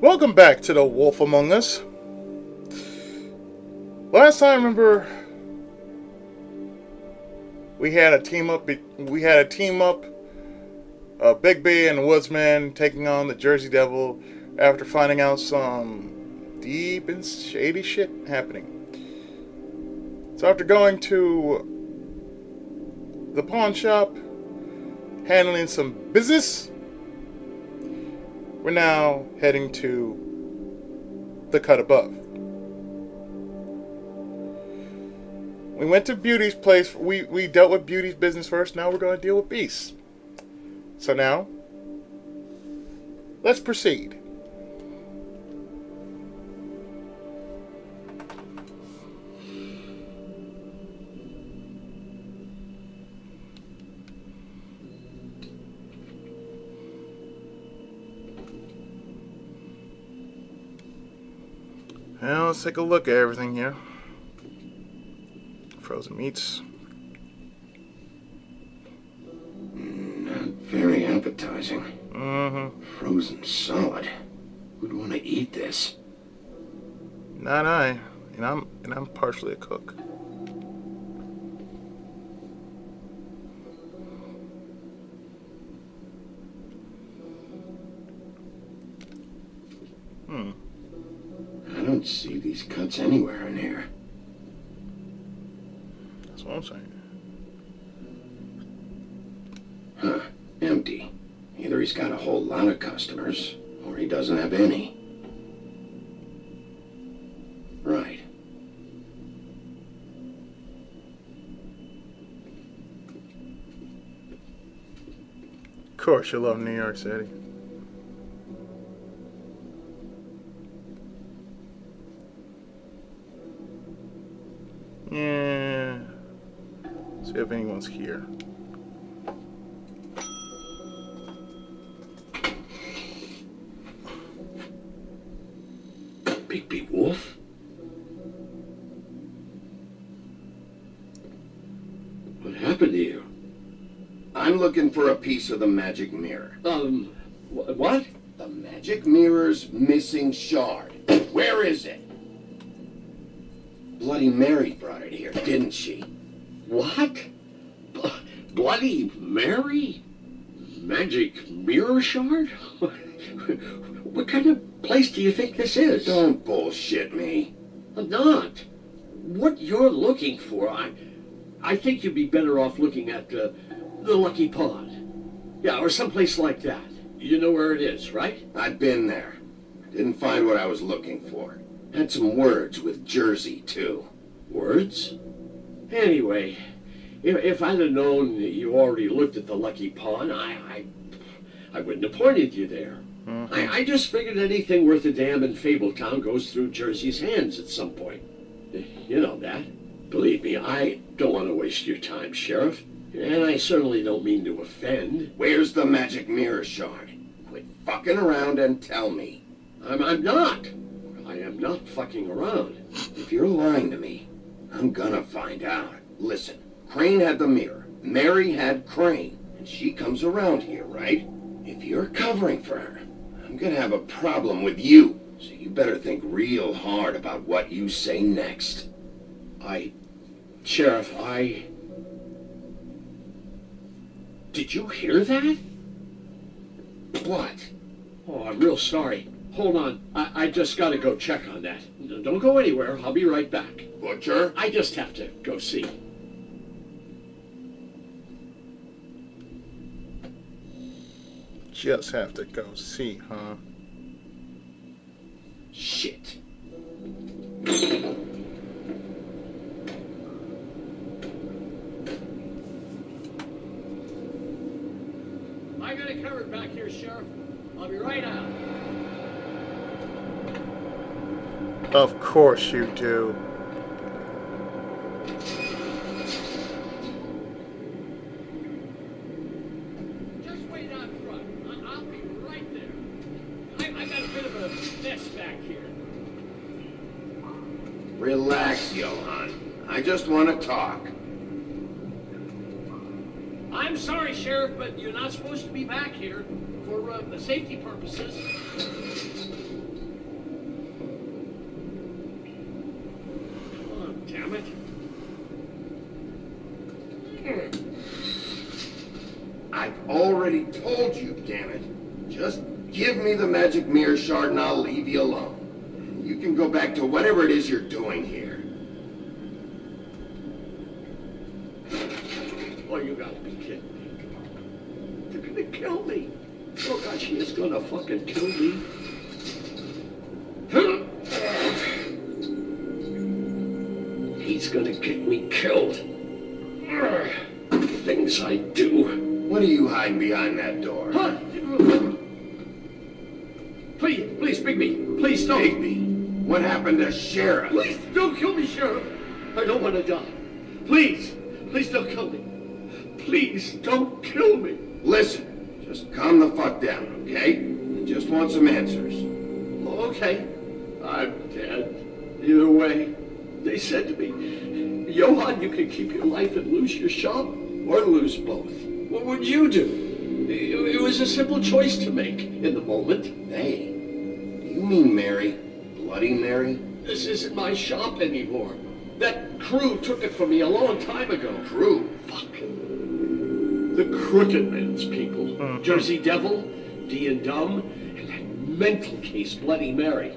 Welcome back to The Wolf Among Us. Last time, remember, we had a team up. Bigby and the Woodsman taking on the Jersey Devil after finding out some deep and shady shit happening. So after going to the pawn shop, handling some business, we're now heading to the cut above. We went to Beauty's place. We dealt with Beauty's business first. Now we're going to deal with Beast. So now, let's proceed. Now let's take a look at everything here. Frozen meats. Very appetizing. Mm-hmm. Frozen solid. Who'd want to eat this? Not I. And I'm partially a cook. I don't see these cuts anywhere in here. That's what I'm saying. Huh. Empty. Either he's got a whole lot of customers, or he doesn't have any. Right. Of course you love New York City. Yeah. See if anyone's here. Bigby Wolf? What happened to you? I'm looking for a piece of the magic mirror. What? The magic mirror's missing shard. Where is it? Bloody Mary brought it here, didn't she? What? Bloody Mary? Magic mirror shard? What kind of place do you think this is? Don't bullshit me. I'm not. What you're looking for, I think you'd be better off looking at the Lucky Pond. Yeah, or someplace like that. You know where it is, right? I've been there. Didn't find what I was looking for. Had some words with Jersey, too. Words? Anyway, if I'd have known that you already looked at the Lucky Pond, I wouldn't have pointed you there. Mm-hmm. I just figured anything worth a damn in Fabletown goes through Jersey's hands at some point. You know that. Believe me, I don't want to waste your time, Sheriff. And I certainly don't mean to offend. Where's the magic mirror shard? Quit fucking around and tell me. I'm not. I am not fucking around. If you're lying to me, I'm gonna find out. Listen, Crane had the mirror. Mary had Crane. And she comes around here, right? If you're covering for her, I'm gonna have a problem with you. So you better think real hard about what you say next. Sheriff, Did you hear that? What? Oh, I'm real sorry. Hold on. I just gotta go check on that. Don't go anywhere. I'll be right back. Butcher? I just have to go see. Just have to go see, huh? Shit. I got it covered back here, Sheriff. I'll be right out. Of course you do. Just wait out front. I'll be right there. I got a bit of a mess back here. Relax, Johan. I just want to talk. I'm sorry, Sheriff, but you're not supposed to be back here for safety purposes. you, damn it. Just give me the magic mirror shard and I'll leave you alone. And you can go back to whatever it is you're doing here. Oh, you gotta be kidding me. They're gonna kill me. Oh God, she is gonna fucking kill me. He's gonna get me killed. Things I do. What are you hiding behind that door? Huh? Please, Bigby. Please don't. Bigby, what happened to Sheriff? Please don't kill me, Sheriff. I don't want to die. Please don't kill me. Please don't kill me. Listen, just calm the fuck down, okay? I just want some answers. Okay, I'm dead. Either way, they said to me, Johann, you can keep your life and lose your shop, or lose both. What would you do? It was a simple choice to make in the moment. Hey, do you mean Mary? Bloody Mary? This isn't my shop anymore. That crew took it from me a long time ago. Crew? Fuck. The Crooked Man's people. Jersey Devil, D and Dumb, and that mental case, Bloody Mary.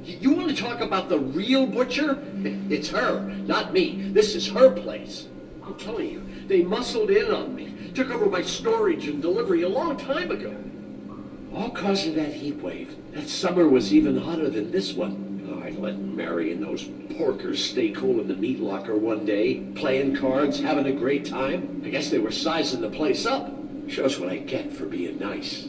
You want to talk about the real butcher? It's her, not me. This is her place. I'm telling you, they muscled in on me. Took over my storage and delivery a long time ago. All cause of that heat wave. That summer was even hotter than this one. Oh, I let Mary and those porkers stay cool in the meat locker one day, playing cards, having a great time. I guess they were sizing the place up. Shows what I get for being nice.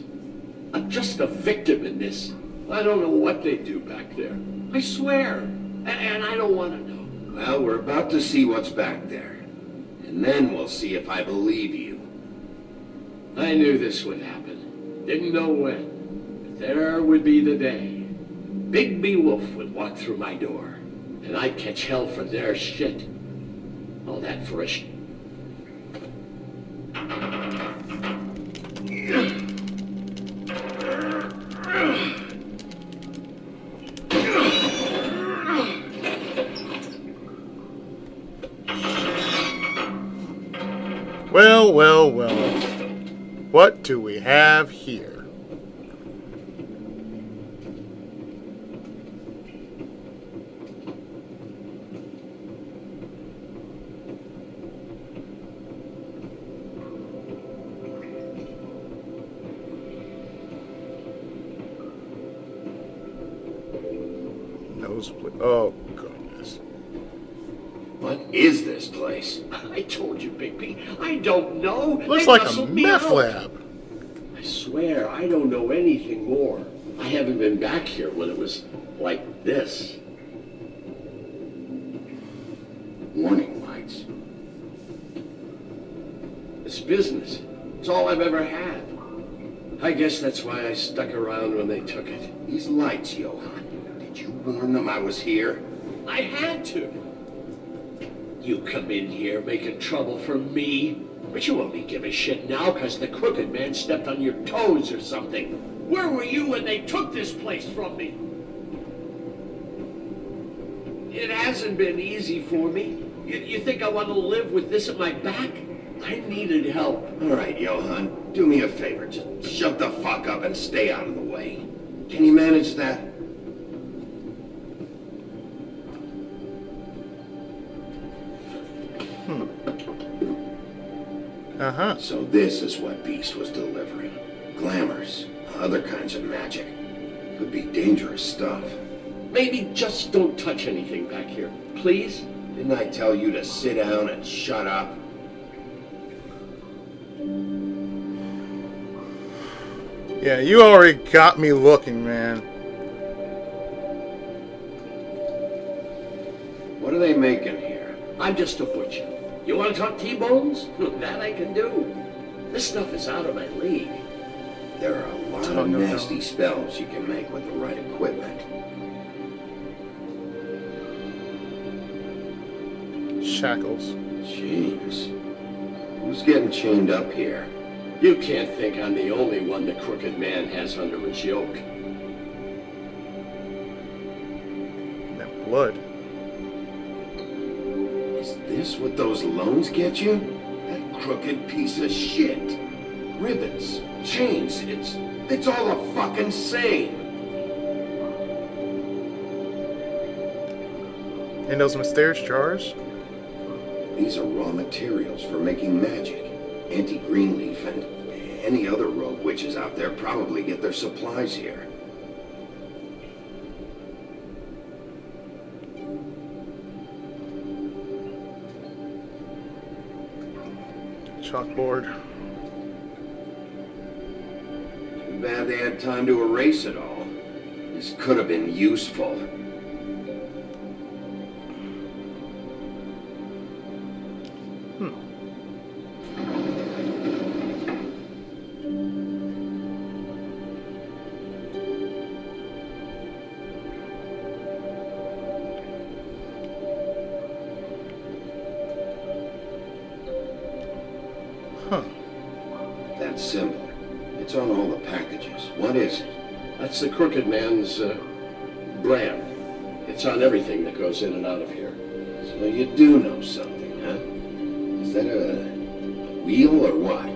I'm just a victim in this. I don't know what they do back there. I swear. And I don't want to know. Well, we're about to see what's back there. And then we'll see if I believe you. I knew this would happen. Didn't know when. But there would be the day. Bigby Wolf would walk through my door. And I'd catch hell for their shit. All that for a Well, well, well. What do we have here? Oh, goodness. What is this place? I told you, Bigby. I don't know. Looks They like a muscled me meth out. lab. I swear, I don't know anything more. I haven't been back here when it was like this. Warning lights. It's business. It's all I've ever had. I guess that's why I stuck around when they took it. These lights, Johann. Did you warn them I was here? I had to. You come in here making trouble for me, but you only give a shit now because the Crooked Man stepped on your toes or something. Where were you when they took this place from me? It hasn't been easy for me. You think I want to live with this at my back? I needed help. All right, Johann. Do me a favor. Just shut the fuck up and stay out of the way. Can you manage that? Uh-huh. So this is what Beast was delivering. Glamours, other kinds of magic. Could be dangerous stuff. Maybe just don't touch anything back here, please? Didn't I tell you to sit down and shut up? Yeah, you already got me looking, man. What are they making here? I'm just a butcher. You want to talk T-bones? That I can do. This stuff is out of my league. There are a lot of nasty spells you can make with the right equipment. Shackles. Jeez. Who's getting chained up here? You can't think I'm the only one the Crooked Man has under his yoke. That blood. Is this what those loans get you? That crooked piece of shit. Ribbons, chains. It's all the fucking same. And those mysterious jars? These are raw materials for making magic. Auntie Greenleaf and any other rogue witches out there probably get their supplies here. Chalkboard. Too bad they had time to erase it all. This could have been useful. Huh. That symbol. It's on all the packages. What is it? That's the Crooked Man's brand. It's on everything that goes in and out of here. So you do know something, huh? Is that a wheel or what?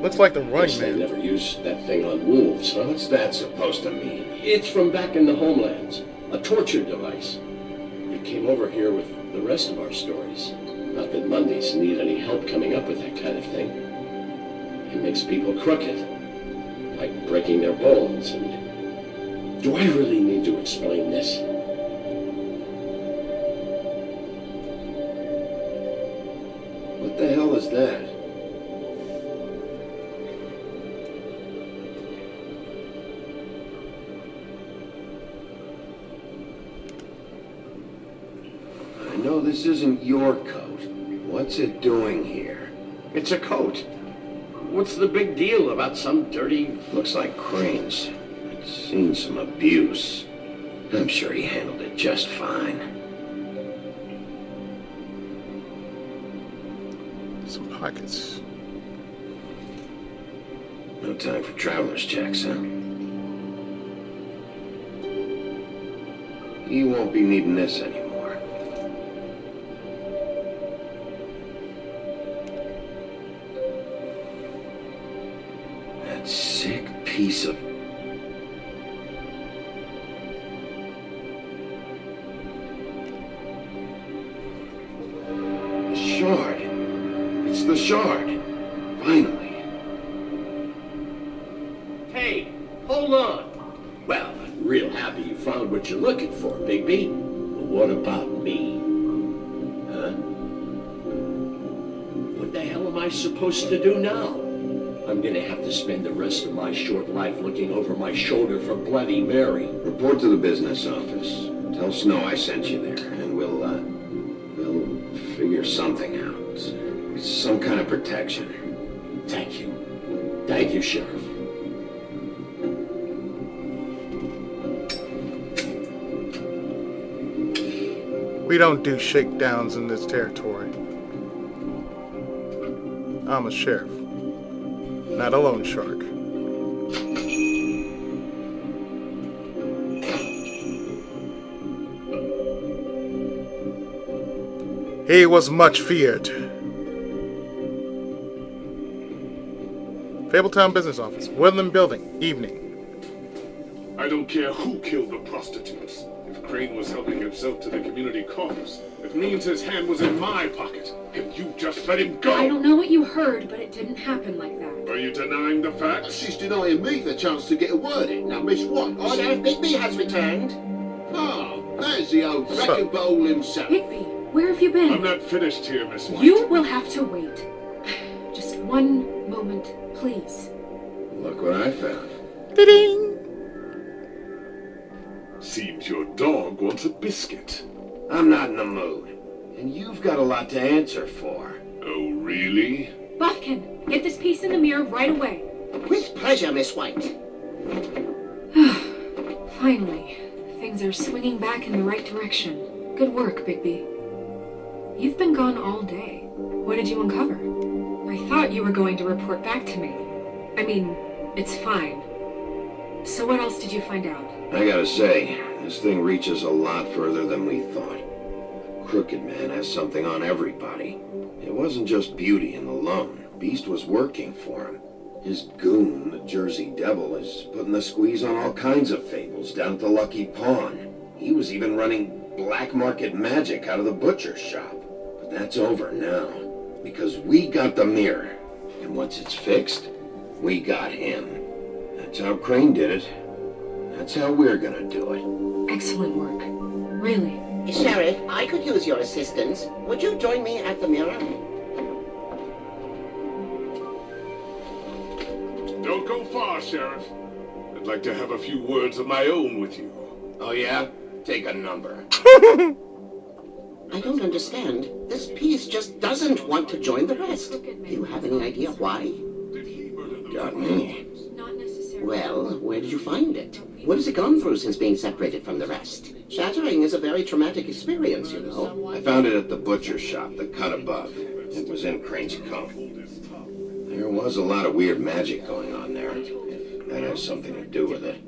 Looks like the Guess running they man. never used that thing on wolves, huh? What's that supposed to mean? It's from back in the homelands. A torture device. It came over here with the rest of our stories. Not that Mondays need any help coming up with that kind of thing. It makes people crooked. Like breaking their bones and... Do I really need to explain this? What the hell is that? I know this isn't your coat. What's it doing here? It's a coat. What's the big deal about some dirty... Looks like Crane's. It's seen some abuse. I'm sure he handled it just fine. Some pockets. No time for traveler's checks, huh? He won't be needing this anymore. That sick piece of... The shard. It's the shard. Finally. Hey, hold on. Well, I'm real happy you found what you're looking for, Bigby. But what about me? Huh? What the hell am I supposed to do now? I'm gonna have to spend the rest of my short life looking over my shoulder for Bloody Mary. Report to the business office. Tell Snow I sent you there, and we'll figure something out. Some kind of protection. Thank you. Thank you, Sheriff. We don't do shakedowns in this territory. I'm a sheriff, not a loan shark. He was much feared. Fabletown Business Office, Woodland Building, evening. I don't care who killed the prostitutes. If Crane was helping himself to the community coffers, it means his hand was in my pocket. And you just let him go! I don't know what you heard, but it didn't happen like that. Are you denying the facts? She's denying me the chance to get a word in. Now, Miss White, I know Bigby has returned. Oh, there's the old wrecking bowl himself. Bigby, where have you been? I'm not finished here, Miss White. You will have to wait. Just one moment, please. Look what I found. Ding! Seems your dog wants a biscuit. I'm not in the mood. And you've got a lot to answer for. Oh, really? Buffkin, get this piece in the mirror right away. With pleasure, Miss White. Finally, things are swinging back in the right direction. Good work, Bigby. You've been gone all day. What did you uncover? I thought you were going to report back to me. I mean, it's fine. So what else did you find out? I gotta say, this thing reaches a lot further than we thought. The Crooked Man has something on everybody. It wasn't just beauty and the loan. Beast was working for him. His goon, the Jersey Devil, is putting the squeeze on all kinds of fables down at the Lucky Pawn. He was even running black market magic out of the butcher's shop. But that's over now, because we got the mirror. And once it's fixed, we got him. That's how Crane did it. That's how we're gonna do it. Excellent work. Really. Sheriff, I could use your assistance. Would you join me at the mirror? Don't go far, Sheriff. I'd like to have a few words of my own with you. Oh yeah? Take a number. I don't understand. This piece just doesn't want to join the rest. Do you have any idea why? Got me. Not necessarily. Well, where did you find it? What has it gone through since being separated from the rest? Shattering is a very traumatic experience, you know. I found it at the butcher's shop, the cut above. It was in Crane's coat. There was a lot of weird magic going on there, if that has something to do with it.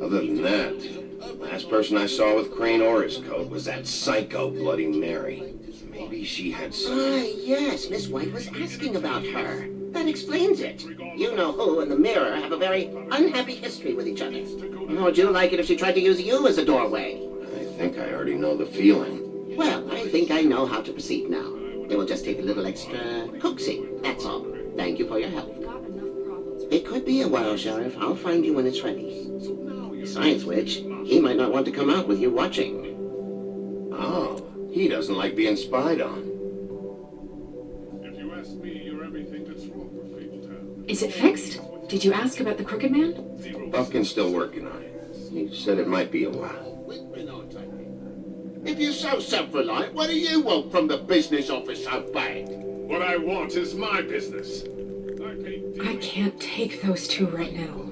Other than that, the last person I saw with Crane or his coat was that psycho Bloody Mary. Maybe she had some... Ah, yes, Miss White was asking about her. That explains it. You know who and the mirror have a very unhappy history with each other. How would you like it if she tried to use you as a doorway? I think I already know the feeling. Well, I think I know how to proceed now. It will just take a little extra coaxing, that's all. Thank you for your help. We've got enough problems. It could be a while, Sheriff. I'll find you when it's ready. Besides which, he might not want to come out with you watching. Oh, he doesn't like being spied on. If you ask me, you're everything that's wrong with Fabletown. Is it fixed? Did you ask about the Crooked Man? Buffkin's still working on it. He said it might be a while. If you're so self-reliant, what do you want from the business office so bad? What I want is my business. I can't take those two right now.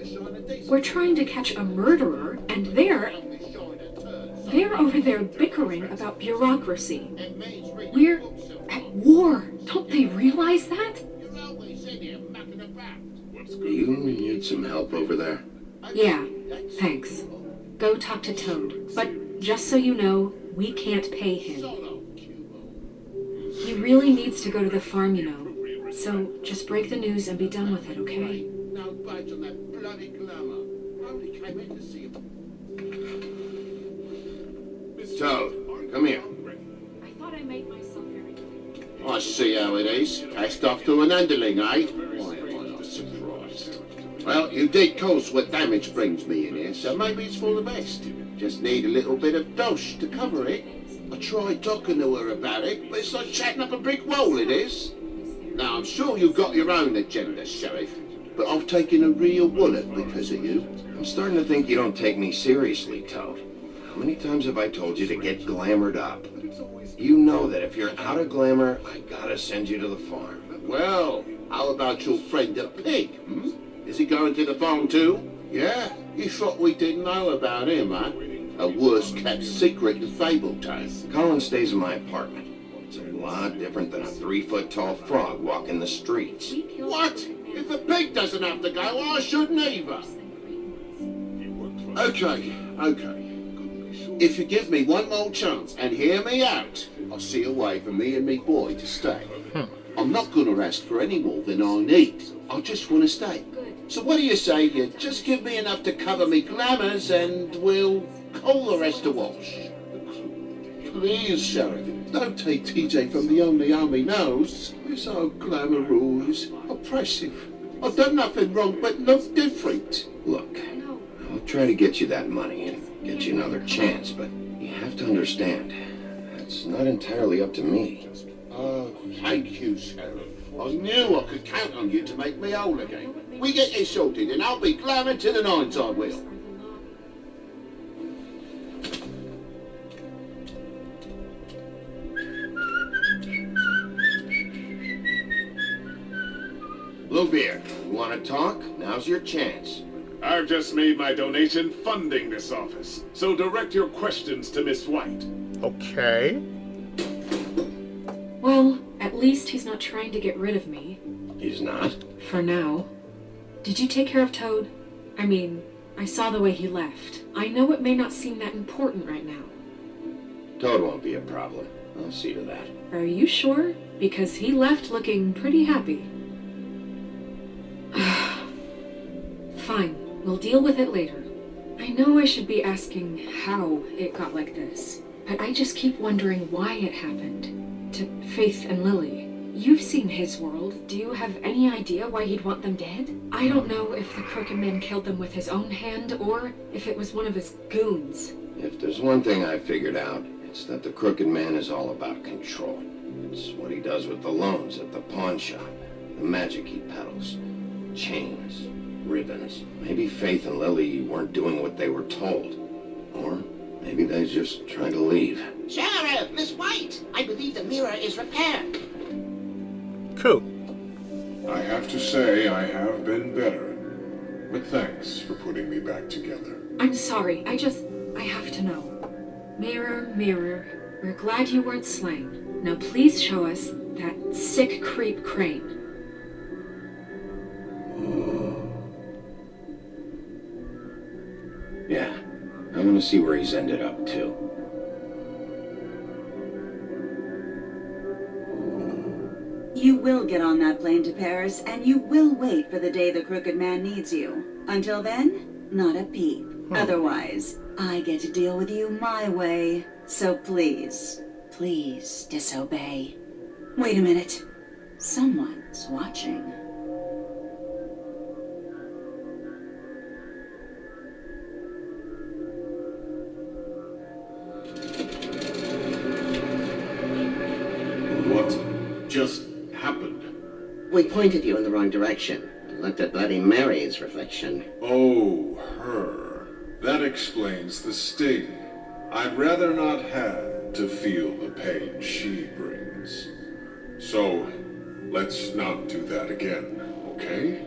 We're trying to catch a murderer, and they're over there bickering about bureaucracy. We're at war. Don't they realize that? Do you need some help over there? Yeah, thanks. Go talk to Toad. But just so you know, we can't pay him. He really needs to go to the farm, you know. So just break the news and be done with it, okay? No budge on that bloody glamour. Only came in to see him. Toad, come here. I thought I made myself very clear. I see how it is. Passed off to an underling, eh? Why am I not surprised? Well, you did cause what damage brings me in here, so maybe it's for the best. Just need a little bit of dosh to cover it. I tried talking to her about it, but it's like chatting up a brick wall, it is. Now, I'm sure you've got your own agenda, Sheriff, but I've taken a real bullet because of you. I'm starting to think you don't take me seriously, Toad. How many times have I told you to get glamored up? You know that if you're out of glamour, I gotta send you to the farm. Well, how about your friend the pig, hmm? Is he going to the farm too? Yeah? You thought we didn't know about him, huh? A worse-kept secret in Fabletown. Colin stays in my apartment. It's a lot different than a 3-foot-tall frog walking the streets. What? If the pig doesn't have to go, I shouldn't either. Okay. If you give me one more chance and hear me out, I'll see a way for me and me boy to stay. I'm not going to ask for any more than I need. I just want to stay. So what do you say you just give me enough to cover me glamours and we'll call the rest a wash? Please, Sheriff, don't take TJ from the only arm he knows. This old glamour rule is oppressive. I've done nothing wrong, but no different. Look, I'll try to get you that money and get you another chance, but you have to understand, that's not entirely up to me. Oh, thank you, Sheriff. I knew I could count on you to make me whole again. We get you sorted and I'll be glamour to the nines, I will. Bluebeard, you want to talk? Now's your chance. I've just made my donation funding this office, so direct your questions to Miss White. Okay. Well, at least he's not trying to get rid of me. He's not? For now. Did you take care of Toad? I mean, I saw the way he left. I know it may not seem that important right now. Toad won't be a problem. I'll see to that. Are you sure? Because he left looking pretty happy. We'll deal with it later. I know I should be asking how it got like this, but I just keep wondering why it happened. To Faith and Lily. You've seen his world. Do you have any idea why he'd want them dead? I don't know if the Crooked Man killed them with his own hand, or if it was one of his goons. If there's one thing I figured out, it's that the Crooked Man is all about control. It's what he does with the loans at the pawn shop, the magic he peddles, chains, ribbons. Maybe Faith and Lily weren't doing what they were told. Or maybe they're just trying to leave. Sheriff, Miss White, I believe the mirror is repaired. Cool. I have to say I have been better. But thanks for putting me back together. I'm sorry, I have to know. Mirror, mirror, we're glad you weren't slain. Now please show us that sick creep Crane. Yeah, I want to see where he's ended up, too. You will get on that plane to Paris, and you will wait for the day the Crooked Man needs you. Until then, not a peep. Otherwise, I get to deal with you my way. So please, please disobey. Wait a minute. Someone's watching. What just happened? We pointed you in the wrong direction and looked at Bloody Mary's reflection. Oh, her. That explains the sting. I'd rather not have to feel the pain she brings. So, let's not do that again, okay?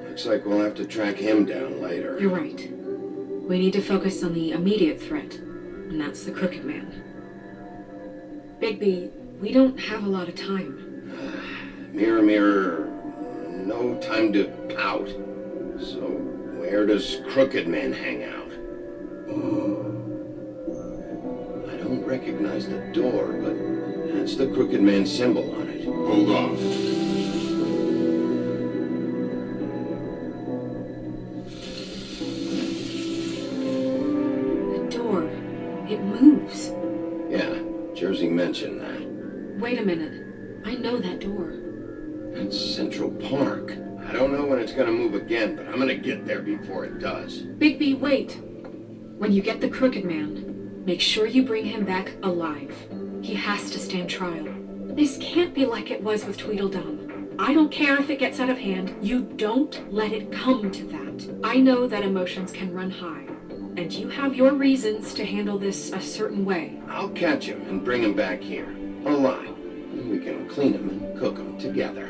Looks like we'll have to track him down later. You're right. We need to focus on the immediate threat, and that's the Crooked Man. Bigby, we don't have a lot of time. Mirror, mirror, no time to pout. So, where does Crooked Man hang out? I don't recognize the door, but that's the Crooked Man symbol on it. Hold on. The door, it moves. Yeah, Jersey mentioned that. Wait a minute. I know that door. That's Central Park. I don't know when it's gonna move again, but I'm gonna get there before it does. Bigby, wait. When you get the Crooked Man, make sure you bring him back alive. He has to stand trial. This can't be like it was with Tweedledum. I don't care if it gets out of hand. You don't let it come to that. I know that emotions can run high, and you have your reasons to handle this a certain way. I'll catch him and bring him back here, alive. And we can clean him and cook him together.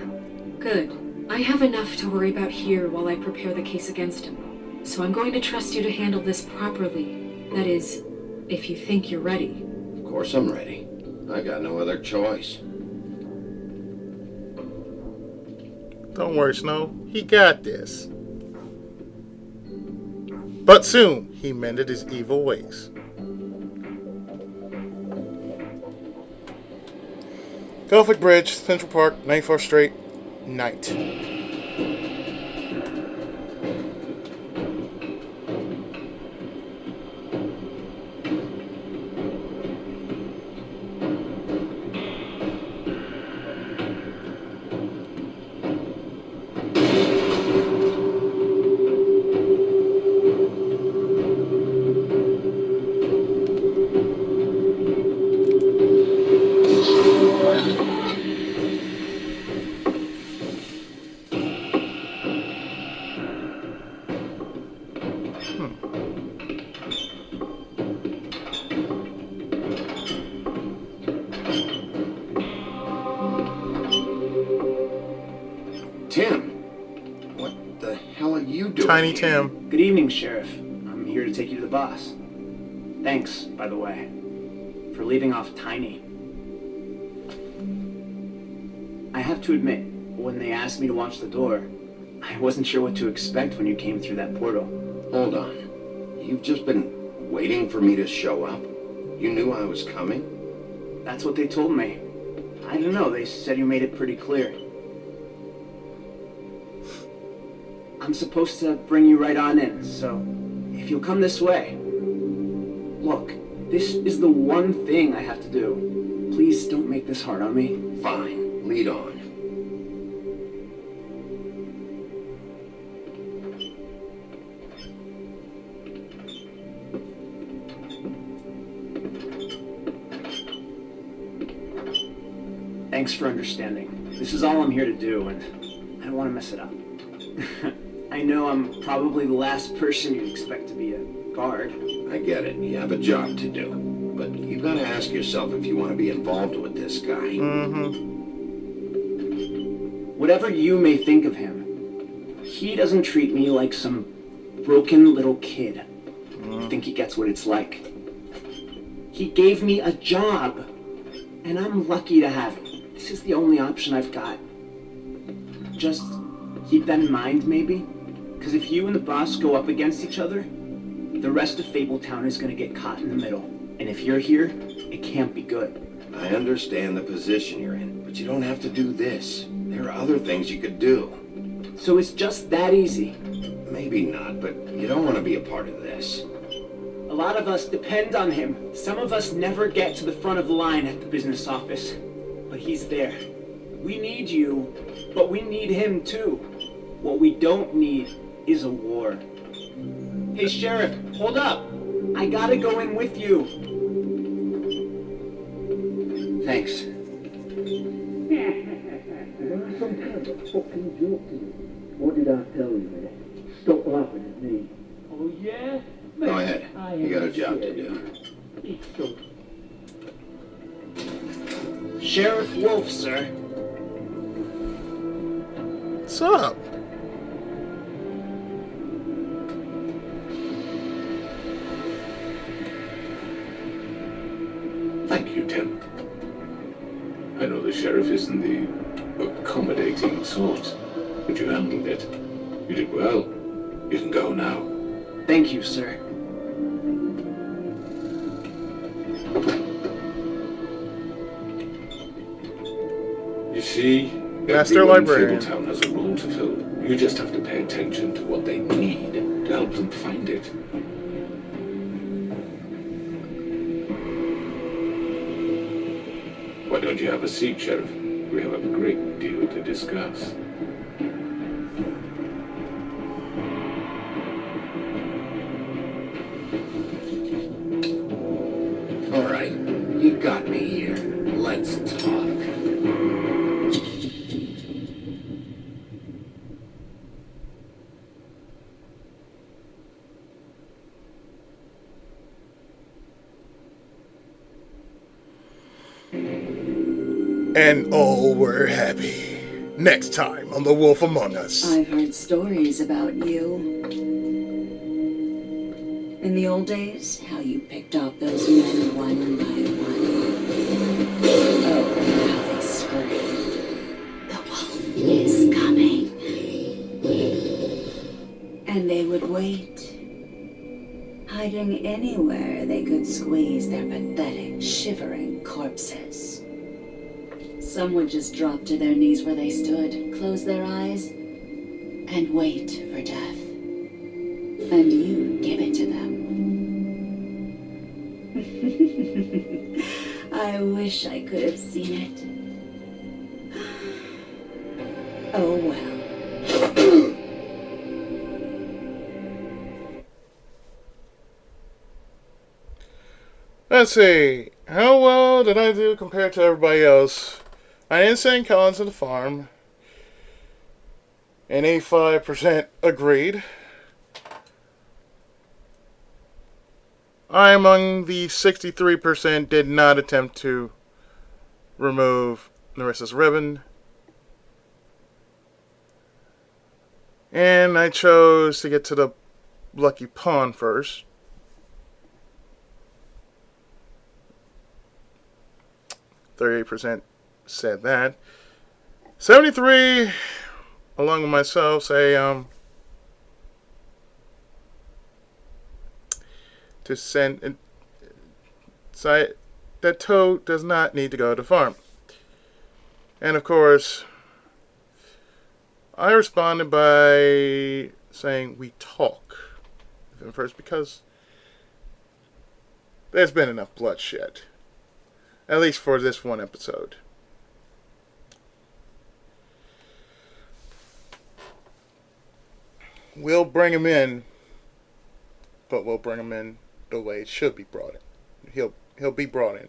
Good. I have enough to worry about here while I prepare the case against him. So I'm going to trust you to handle this properly. That is, if you think you're ready. Of course I'm ready. I got no other choice. Don't worry, Snow. He got this. But soon, he mended his evil ways. Gulfwick Bridge, Central Park, 94th Street, night. Tim, what the hell are you doing Tiny here? Tim. Good evening, Sheriff. I'm here to take you to the boss. Thanks, by the way, for leaving off Tiny. I have to admit, when they asked me to watch the door, I wasn't sure what to expect when you came through that portal. Hold on. You've just been waiting for me to show up? You knew I was coming? That's what they told me. I don't know, they said you made it pretty clear. I'm supposed to bring you right on in, so if you'll come this way. Look, this is the one thing I have to do. Please don't make this hard on me. Fine, lead on. Thanks for understanding. This is all I'm here to do, and I don't want to mess it up. I know I'm probably the last person you'd expect to be a guard. I get it. You have a job to do. But you gotta ask yourself if you want to be involved with this guy. Whatever you may think of him, he doesn't treat me like some broken little kid. I think he gets what it's like. He gave me a job, and I'm lucky to have it. This is the only option I've got. Just keep that in mind, maybe? Because if you and the boss go up against each other, the rest of Fabletown is going to get caught in the middle. And if you're here, it can't be good. I understand the position you're in, but you don't have to do this. There are other things you could do. So it's just that easy. Maybe not, but you don't want to be a part of this. A lot of us depend on him. Some of us never get to the front of the line at the business office. But he's there. We need you, but we need him too. What we don't need is a war. Hey, Sheriff, hold up. I gotta go in with you. Thanks. Some kind of fucking joke to you. What did I tell you, man? Stop laughing at me. Oh, yeah? Go ahead. You got a job to do. It's so... Sheriff Wolf, sir. What's up? Thank you, Tim. I know the sheriff isn't the accommodating sort, but you handled it. You did well. You can go now. Thank you, sir. You see, Master everyone in Librarian. Fabletown has a role to fill. You just have to pay attention to what they need to help them find it. Why don't you have a seat, Sheriff? We have a great deal to discuss. All right, you got me here. Let's talk. And all were happy. Next time on The Wolf Among Us. I've heard stories about you. In the old days, how you picked off those men one by one. Oh, how they screamed. The wolf is coming. And they would wait, hiding anywhere they could squeeze their pathetic, shivering corpses. Some would just drop to their knees where they stood, close their eyes, and wait for death. And you'd give it to them. I wish I could have seen it. Oh well. Let's see. How well did I do compared to everybody else? I didn't send Collins to the farm. And 85% agreed. I, among the 63%, did not attempt to remove Narissa's ribbon. And I chose to get to the lucky pawn first. 38% said that. 73, along with myself, say to send that Toad does not need to go to farm. And of course, I responded by saying we talk first because there's been enough bloodshed. At least for this one episode. We'll bring him in, but we'll bring him in the way it should be brought in. He'll be brought in.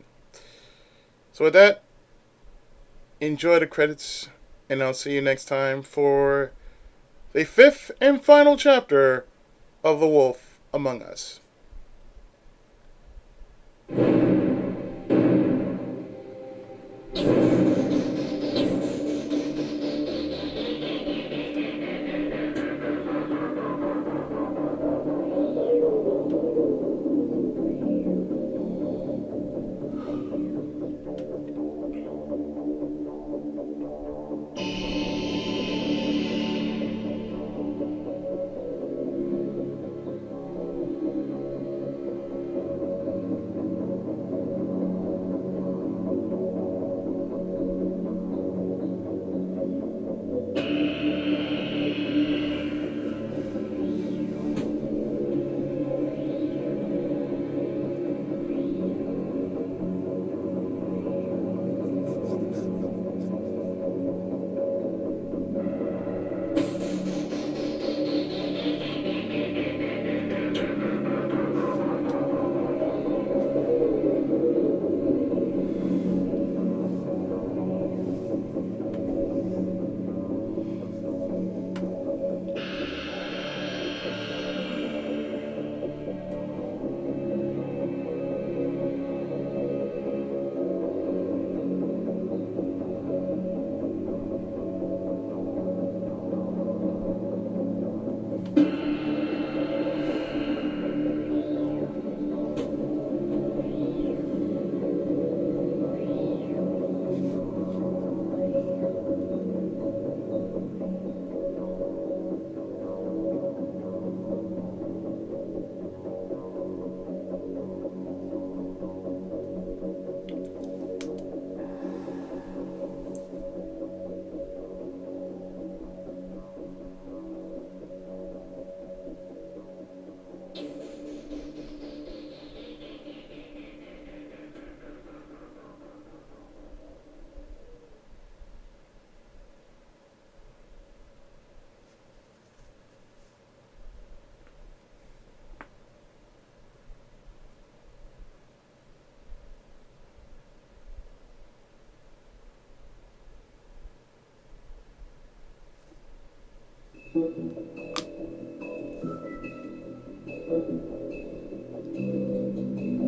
So with that, enjoy the credits, and I'll see you next time for the 5th and final chapter of The Wolf Among Us.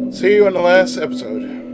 See you in the last episode.